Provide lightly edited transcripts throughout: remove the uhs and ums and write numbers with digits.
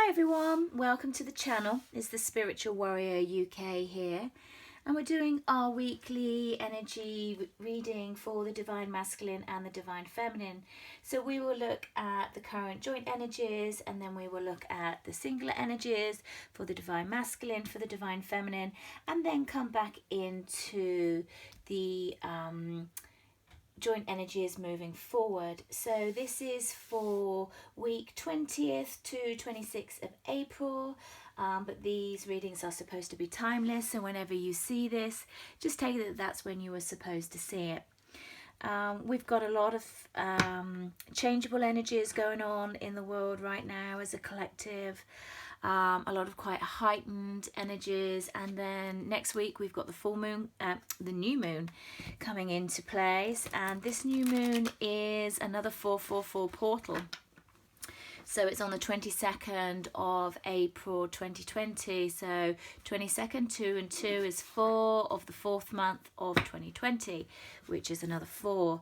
Hi everyone, welcome to the channel. It's the Spiritual Warrior UK here, and we're doing our weekly energy reading for the Divine Masculine and the Divine Feminine. So we will look at the current joint energies, and then we will look at the singular energies for the Divine Masculine, for the Divine Feminine, and then come back into the joint energy is moving forward. So this is for week 20th to 26th of April, but these readings are supposed to be timeless, so whenever you see this, just take it that that's when you were supposed to see it. We've got a lot of changeable energies going on in the world right now as a collective. A lot of quite heightened energies, and then next week we've got the full moon, the new moon coming into place, and this new moon is another 444 portal. So it's on the 22nd of April 2020. So 22nd, 2 and 2 is 4 of the 4th month of 2020, which is another 4.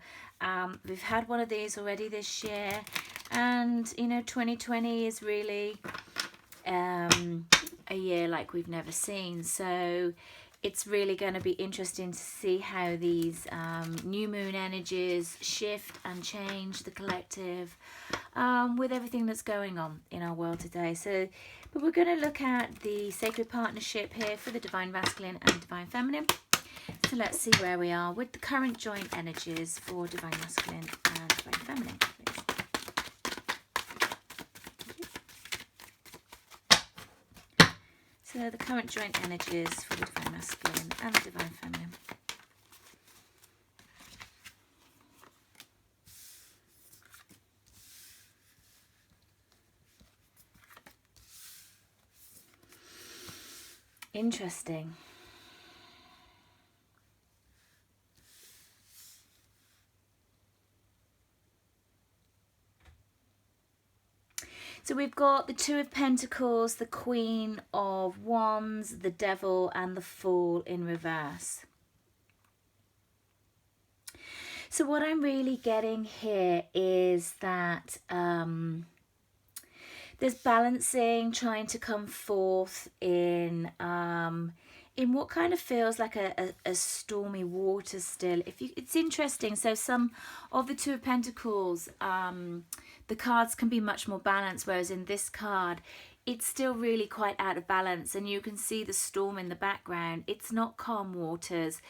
We've had one of these already this year, and you know, 2020 is really a year like we've never seen. So it's really going to be interesting to see how these new moon energies shift and change the collective with everything that's going on in our world today. So, but we're going to look at the sacred partnership here for the Divine Masculine and Divine Feminine. So let's see where we are with the current joint energies for Divine Masculine and Divine Feminine. So the current joint energies for the Divine Masculine and the Divine Feminine. Interesting. So we've got the Two of Pentacles, the Queen of Wands, the Devil, and the Fool in reverse. So what I'm really getting here is that there's balancing, trying to come forth in what kind of feels like a stormy water still. It's interesting. So some of the Two of Pentacles, the cards can be much more balanced, whereas in this card, it's still really quite out of balance, and you can see the storm in the background. It's not calm waters.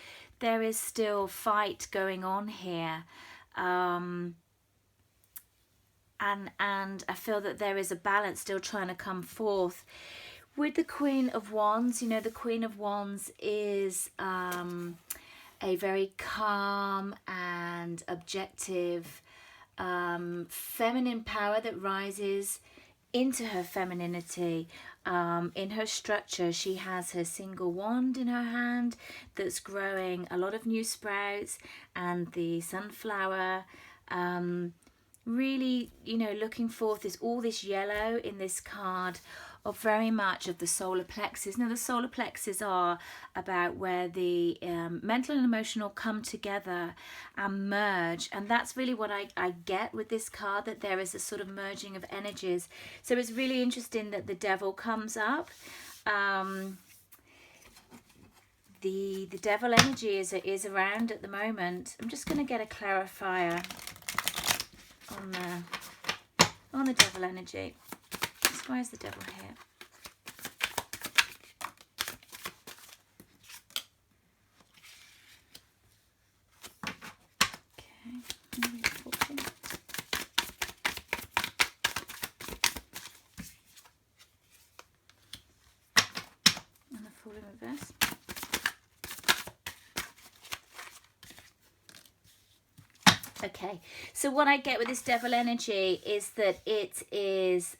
There is still fight going on here. And I feel that there is a balance still trying to come forth. With the Queen of Wands, you know, the Queen of Wands is a very calm and objective feminine power that rises into her femininity. In her structure, she has her single wand in her hand that's growing a lot of new sprouts, and the sunflower. Really, you know, looking forth is all this yellow in this card of very much of the solar plexus. Now, the solar plexus are about where the mental and emotional come together and merge, and that's really what I get with this card, that there is a sort of merging of energies. So it's really interesting that the Devil comes up. The Devil energy is around at the moment. I'm just going to get a clarifier on the Devil energy. Why is the Devil here? Okay. And the Fool in reverse. Okay, so what I get with this Devil energy is that it is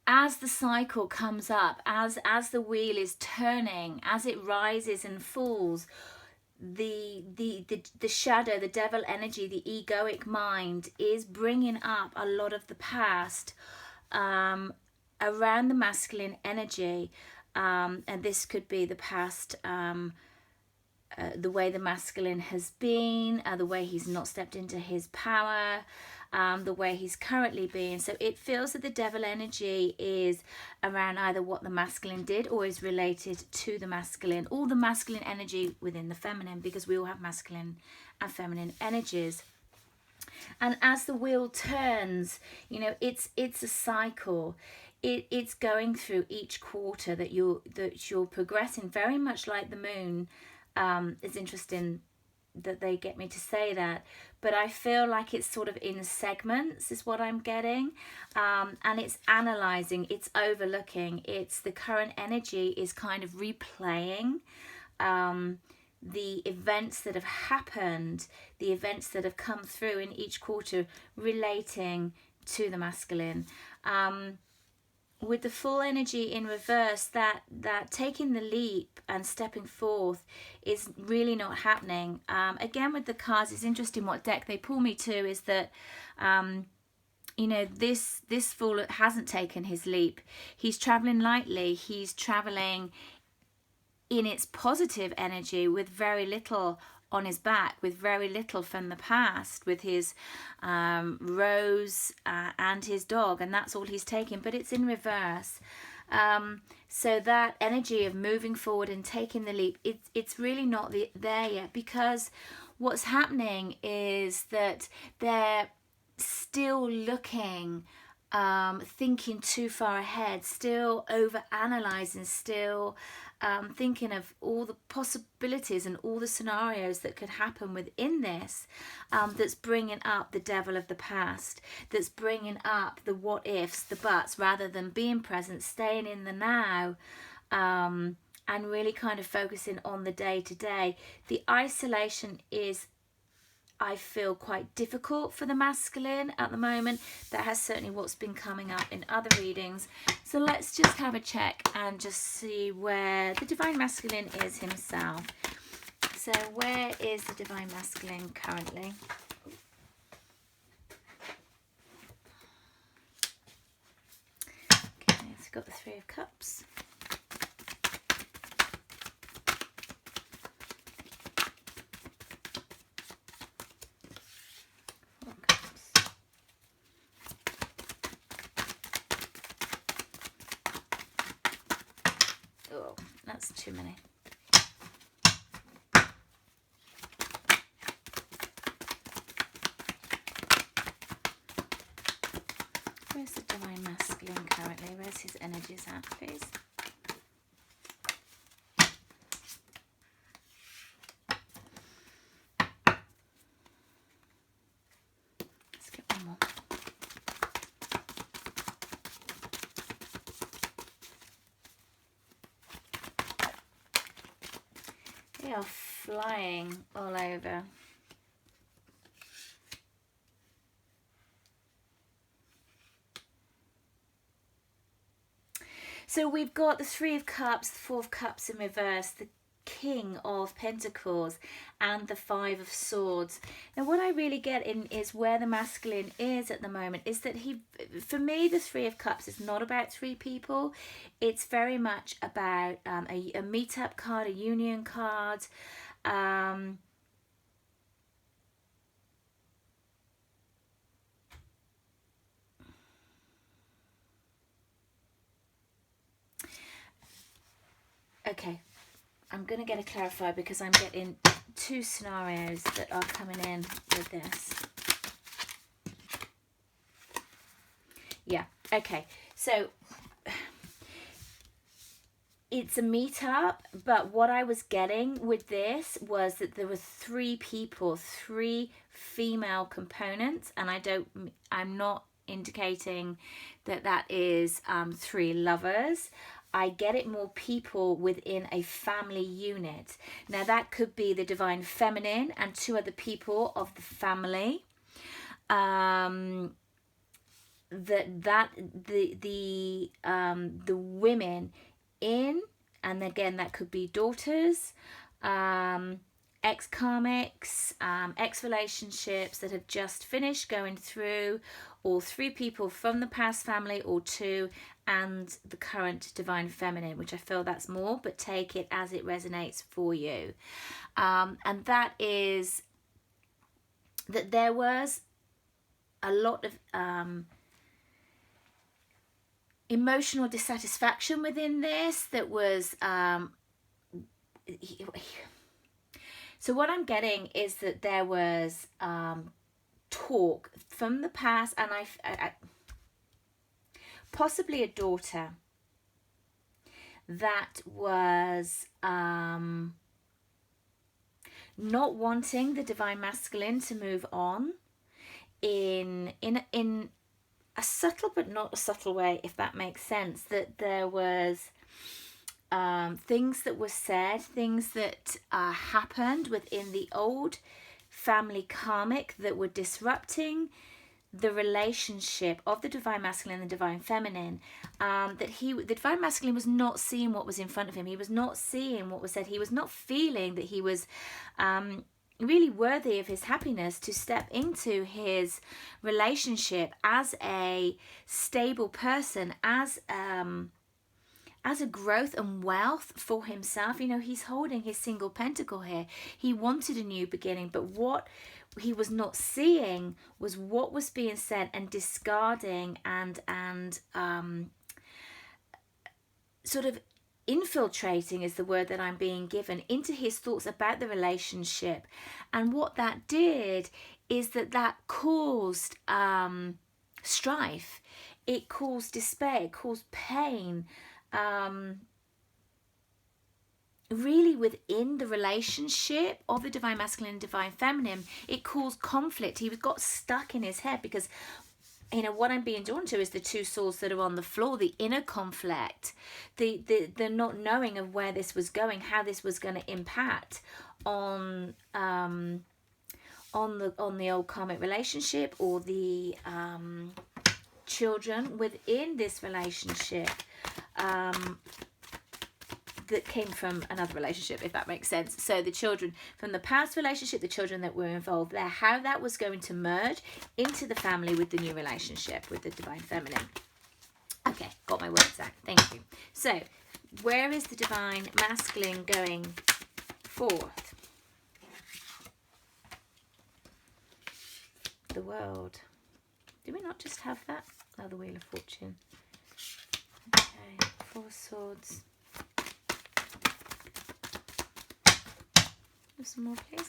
as the cycle comes up, as the wheel is turning, as it rises and falls, the shadow, the Devil energy, the egoic mind is bringing up a lot of the past around the masculine energy, and this could be the past the way the masculine has been, the way he's not stepped into his power, the way he's currently being. So it feels that the devil energy is around either what the masculine did or is related to the masculine, or the masculine energy within the feminine, because we all have masculine and feminine energies. And as the wheel turns, you know, it's a cycle. It's going through each quarter that you're progressing, very much like the moon. It's interesting that they get me to say that, but I feel like it's sort of in segments is what I'm getting, and it's analyzing, it's overlooking, it's the current energy is kind of replaying the events that have happened, the events that have come through in each quarter relating to the masculine. With the full energy in reverse, that taking the leap and stepping forth is really not happening. Again, with the cards, it's interesting what deck they pull me to, is that you know, this fool hasn't taken his leap. He's traveling lightly. He's traveling in its positive energy with very little on his back, with very little from the past, with his rose and his dog, and that's all he's taking, but it's in reverse. So that energy of moving forward and taking the leap, it's really not there yet, because what's happening is that they're still looking, thinking too far ahead, still over analyzing, still thinking of all the possibilities and all the scenarios that could happen within this, that's bringing up the devil of the past, that's bringing up the what ifs, the buts, rather than being present, staying in the now, and really kind of focusing on the day to day. The isolation is, I feel, quite difficult for the masculine at the moment. That has certainly what's been coming up in other readings. So let's just have a check and just see where the divine masculine is himself. So where is the divine masculine currently? Okay, it's got the Three of Cups. Oh, that's too many. Where's the divine masculine currently? Where's his energies at, please? Let's get one more. They are flying all over. So we've got the Three of Cups, the Four of Cups in reverse, the King of Pentacles, and the Five of Swords. Now what I really get in is where the masculine is at the moment is that he, for me, the Three of Cups is not about three people. It's very much about a meetup card, a union card. Okay, I'm going to get it clarified because I'm getting two scenarios that are coming in with this. Yeah, okay, so it's a meetup, but what I was getting with this was that there were three people, three female components, and I'm not indicating that that is three lovers. I get it more people within a family unit. Now that could be the divine feminine and two other people of the family. The women in, and again that could be daughters, ex-karmics, ex-relationships that have just finished going through, or 3 people from the past family, or 2, and the current divine feminine, which I feel that's more, but take it as it resonates for you. And that is that there was a lot of emotional dissatisfaction within this that was so what I'm getting is that there was talk from the past, and I possibly a daughter that was not wanting the divine masculine to move on in a subtle but not a subtle way, if that makes sense. That there was things that were said, things that happened within the old family karmic that were disrupting the relationship of the divine masculine and the divine feminine, that the divine masculine was not seeing what was in front of him. He was not seeing what was said. He was not feeling that he was really worthy of his happiness to step into his relationship as a stable person, as a growth and wealth for himself. You know, he's holding his single pentacle here. He wanted a new beginning, but what he was not seeing was what was being said, and discarding and sort of infiltrating is the word that I'm being given into his thoughts about the relationship. And what that did is that caused strife. It caused despair. It caused pain. Really within the relationship of the divine masculine and divine feminine, it caused conflict. He got stuck in his head because, you know, what I'm being drawn to is the 2 souls that are on the floor, the inner conflict, the not knowing of where this was going, how this was going to impact on the old karmic relationship, or the children within this relationship that came from another relationship, if that makes sense. So the children from the past relationship, the children that were involved there, how that was going to merge into the family with the new relationship with the divine feminine. Okay, got my words out. Thank you. So where is the divine masculine going forth? The world. Do we not just have that? Oh, the Wheel of Fortune. Okay, 4 swords. Some more, please.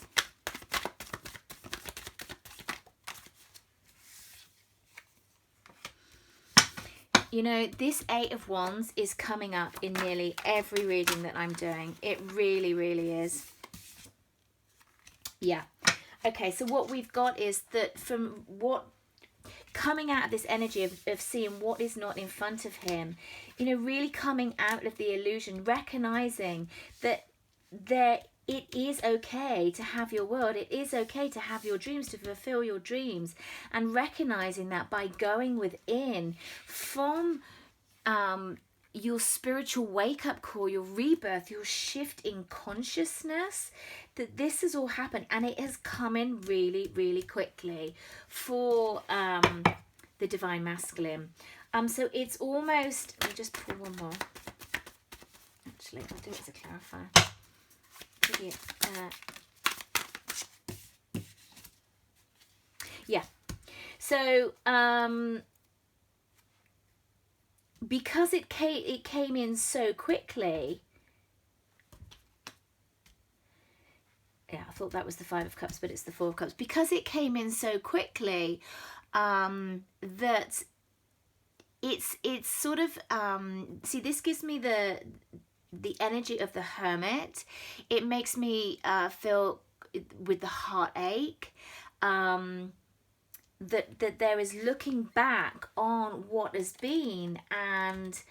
You know, this 8 of Wands is coming up in nearly every reading that I'm doing. It really, really is. Yeah. Okay, so what we've got is that from what coming out of this energy of seeing what is not in front of him, you know, really coming out of the illusion, recognizing that it is okay to have your world. It is okay to have your dreams, to fulfill your dreams, and recognizing that by going within from your spiritual wake-up call, your rebirth, your shift in consciousness, that this has all happened, and it has come in really, really quickly for the divine masculine. So it's almost, let me just pull one more. Actually, I'll do it as a clarifier. Yeah. So because it came in so quickly. Yeah, I thought that was the 5 of Cups, but it's the 4 of Cups. Because it came in so quickly, that it's sort of see, this gives me the energy of the Hermit. It makes me feel with the heartache, that there is looking back on what has been, and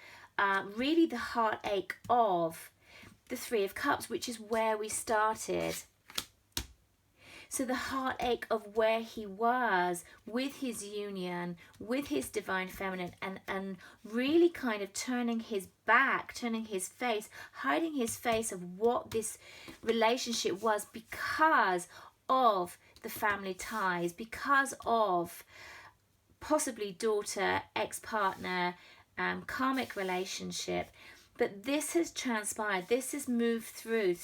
really the heartache of the 3 of Cups, which is where we started. So the heartache of where he was with his union, with his divine feminine, and really kind of turning his back, turning his face, hiding his face of what this relationship was because of the family ties, because of possibly daughter, ex-partner, karmic relationship. But this has transpired, this has moved through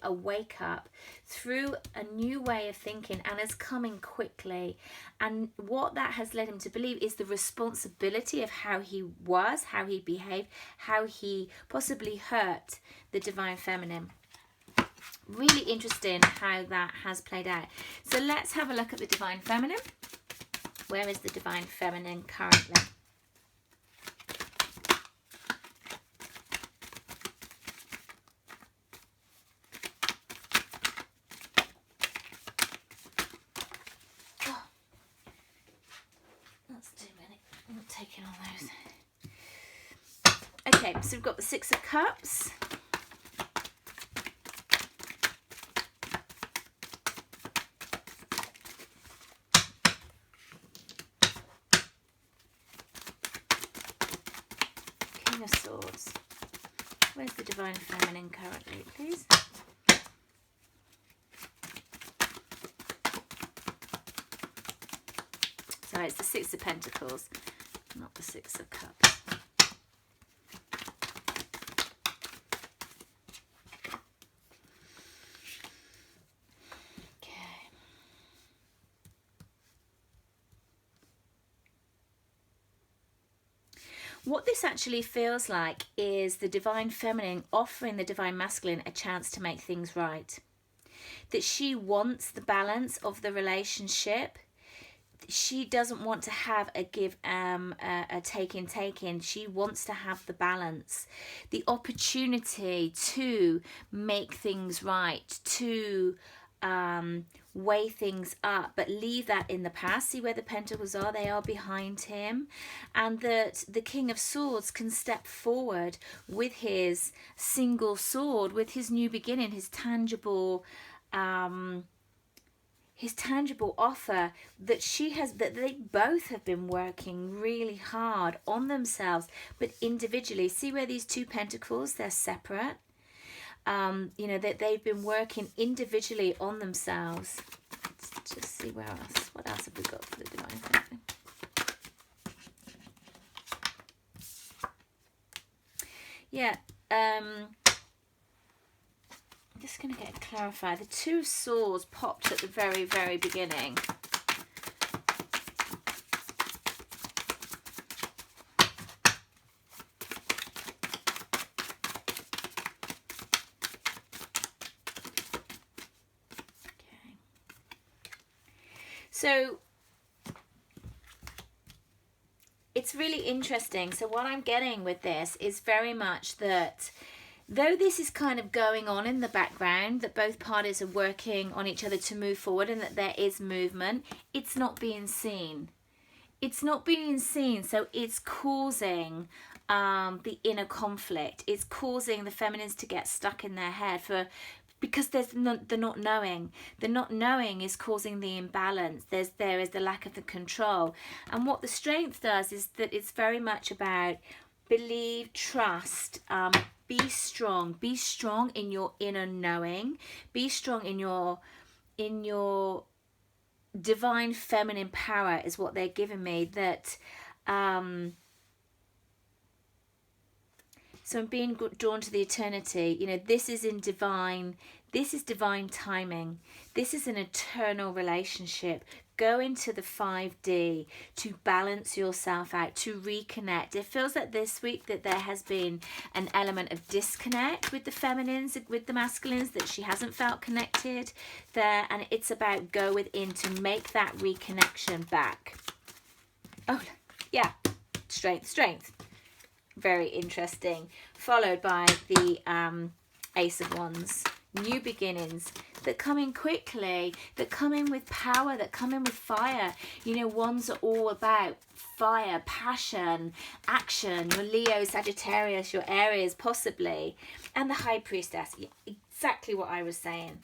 a wake up, through a new way of thinking, and is coming quickly. And what that has led him to believe is the responsibility of how he was, how he behaved, how he possibly hurt the divine feminine. Really interesting how that has played out. So let's have a look at the divine feminine. Where is the divine feminine currently? Taking on those. Okay, so we've got the Six of Cups. King of Swords. Where's the divine feminine currently, please? Sorry, it's the Six of Pentacles, not the Six of Cups. Okay. What this actually feels like is the divine feminine offering the divine masculine a chance to make things right. That she wants the balance of the relationship. She doesn't want to have a give, a take in. She wants to have the balance, the opportunity to make things right, to weigh things up, but leave that in the past. See where the pentacles are? They are behind him. And that the King of Swords can step forward with his single sword, with his new beginning, his tangible offer that she has, that they both have been working really hard on themselves, but individually. See where these two pentacles, they're separate. You know, that they've been working individually on themselves. Let's just see where else. What else have we got for the divine feminine? Yeah. I'm just going to get it clarified. The Two Swords popped at the very, very beginning. Okay. So it's really interesting. So what I'm getting with this is very much that though this is kind of going on in the background, that both parties are working on each other to move forward and that there is movement, it's not being seen. It's not being seen, so it's causing the inner conflict. It's causing the feminines to get stuck in their head because they're not knowing. The not knowing is causing the imbalance. There is the lack of the control. And what the Strength does is that it's very much about believe, trust, be strong in your inner knowing, be strong in your divine feminine power is what they're giving me. That so I'm being drawn to the eternity. You know, this is divine timing. This is an eternal relationship. Go into the 5D to balance yourself out, to reconnect. It feels like this week that there has been an element of disconnect with the feminines, with the masculines, that she hasn't felt connected there. And it's about go within to make that reconnection back. Oh, yeah. Strength. Very interesting. Followed by the Ace of Wands. New beginnings that come in quickly, that come in with power, that come in with fire. You know, wands are all about fire, passion, action. Your Leo, Sagittarius, your Aries possibly, and the High Priestess. Exactly what I was saying.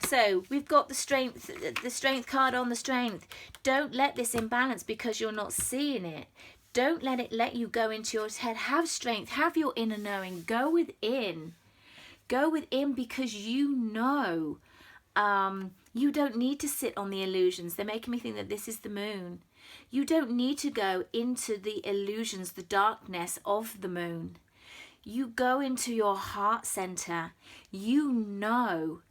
So we've got the strength card on the strength. Don't let this imbalance because you're not seeing it. Don't let you go into your head. Have strength, have your inner knowing. Go within. Go within, because you know. You don't need to sit on the illusions. They're making me think that this is the moon. You don't need to go into the illusions, the darkness of the moon. You go into your heart center. You know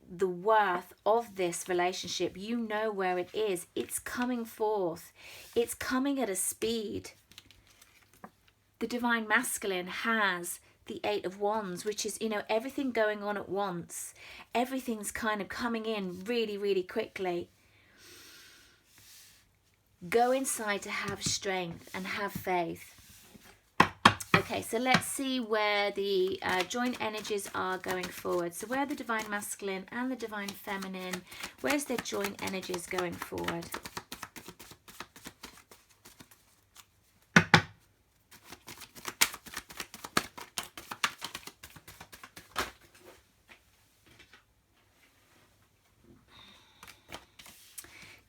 the worth of this relationship. You know where it is. It's coming forth. It's coming at a speed. The Divine Masculine has the 8 of Wands, which is, you know, everything going on at once. Everything's kind of coming in really, really quickly. Go inside to have strength and have faith. Okay, so let's see where the joint energies are going forward. So where the Divine Masculine and the Divine Feminine, where's their joint energies going forward?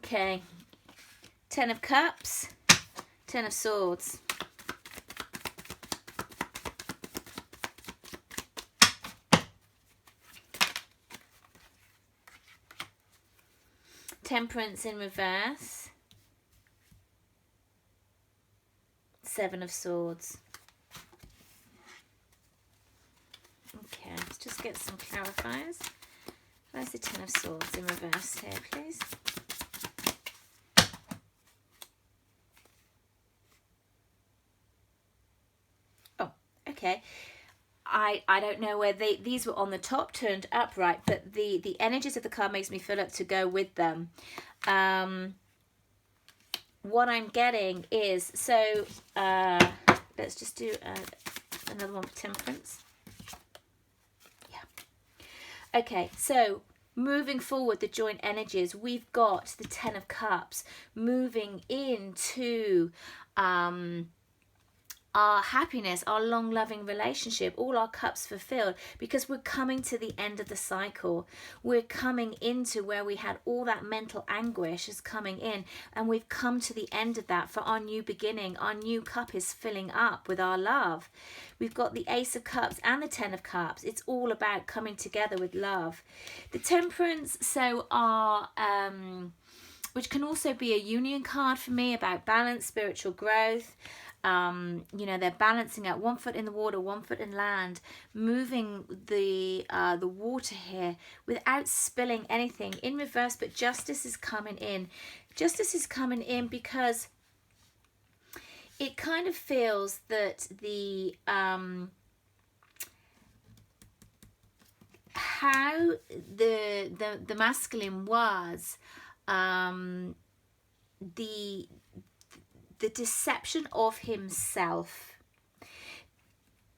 Okay, 10 of Cups, 10 of Swords. Temperance in reverse. 7 of Swords. Okay, let's just get some clarifiers. Where's the 10 of Swords in reverse here, please? Oh, okay. I don't know where these were on the top turned upright, but the energies of the card makes me feel up to go with them. What I'm getting is, so let's just do another one for Temperance. Yeah. Okay, so moving forward, the joint energies, we've got the 10 of Cups moving into our happiness, our long loving relationship, all our cups fulfilled, because we're coming to the end of the cycle. We're coming into where we had all that mental anguish is coming in, and we've come to the end of that for our new beginning. Our new cup is filling up with our love. We've got the Ace of Cups and the 10 of Cups. It's all about coming together with love. The Temperance, so our which can also be a union card for me, about balance, spiritual growth. You know, they're balancing out, 1 foot in the water, 1 foot in land, moving the water here without spilling anything, in reverse. But justice is coming in. Justice is coming in because it kind of feels that the how the masculine was, the deception of himself,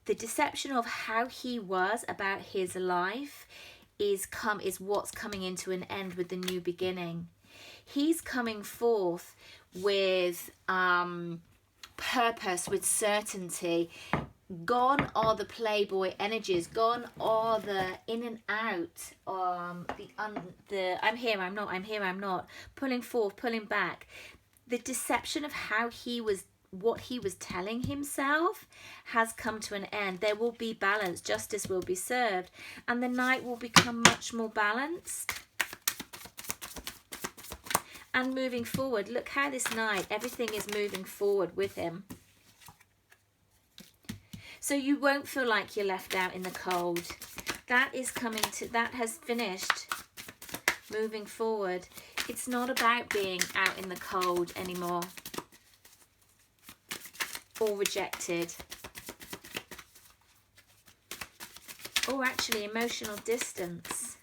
the deception of how he was about his life is what's coming into an end with the new beginning. He's coming forth with purpose, with certainty. Gone are the playboy energies. Gone are the in and out. The I'm here, I'm not. I'm here, I'm not. Pulling forth, pulling back. The deception of how he was, what he was telling himself, has come to an end. There will be balance. Justice will be served. And the night will become much more balanced. And moving forward, look how this night, everything is moving forward with him. So you won't feel like you're left out in the cold. That is coming to, that has finished. Moving forward. It's not about being out in the cold anymore, or rejected, or actually emotional distance.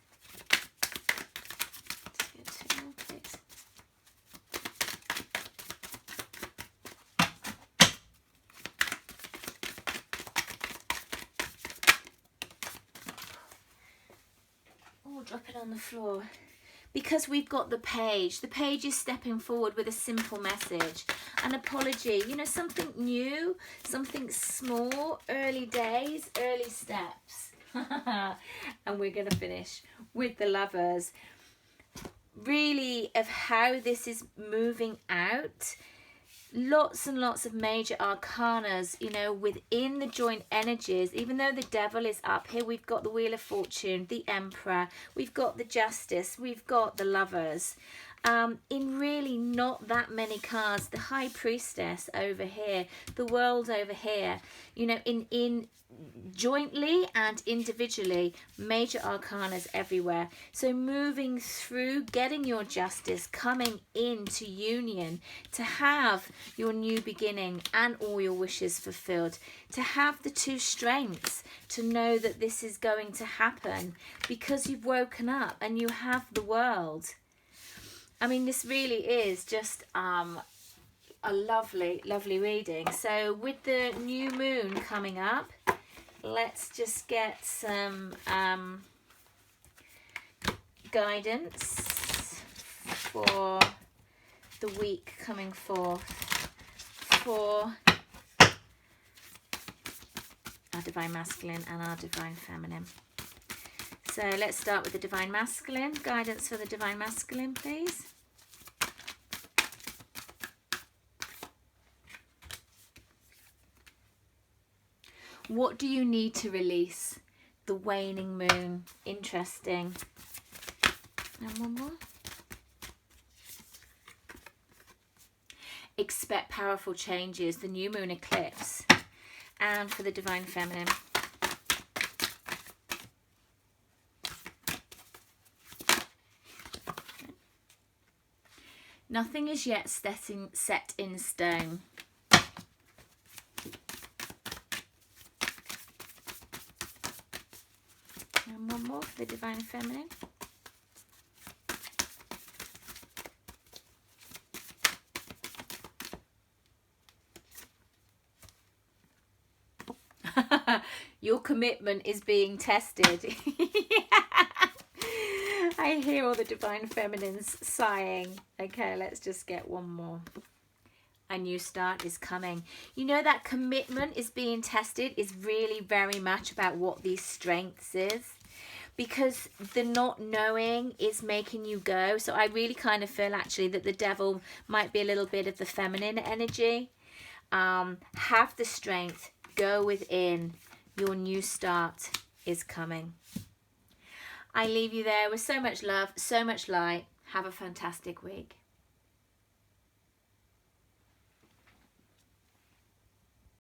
Let's get 2 more, please. Oh, drop it on the floor. Because we've got the page. The page is stepping forward with a simple message. An apology. You know, something new, something small, early days, early steps. And we're going to finish with the Lovers. Really of how this is moving out. Lots and lots of major arcanas, you know, within the joint energies. Even though the Devil is up here, we've got the Wheel of Fortune, the Emperor, we've got the Justice, we've got the Lovers. In really not that many cards, the High Priestess over here, the World over here, you know, in jointly and individually, major arcanas everywhere. So moving through, getting your justice, coming into union, to have your new beginning and all your wishes fulfilled, to have the two strengths, to know that this is going to happen because you've woken up and you have the World. I mean, this really is just a lovely, lovely reading. So with the new moon coming up, let's just get some guidance for the week coming forth for our Divine Masculine and our Divine Feminine. So let's start with the Divine Masculine. Guidance for the Divine Masculine, please. What do you need to release? The waning moon. Interesting. And one more. Expect powerful changes. The new moon eclipse. And for the Divine Feminine. Nothing is yet set in stone. And one more for the Divine Feminine. Your commitment is being tested. I hear all the Divine Feminines sighing. Okay, let's just get one more. A new start is coming. You know, that commitment is being tested is really very much about what these strengths is. Because the not knowing is making you go. So I really kind of feel actually that the Devil might be a little bit of the feminine energy. Have the strength. Go within. Your new start is coming. I leave you there with so much love, so much light. Have a fantastic week.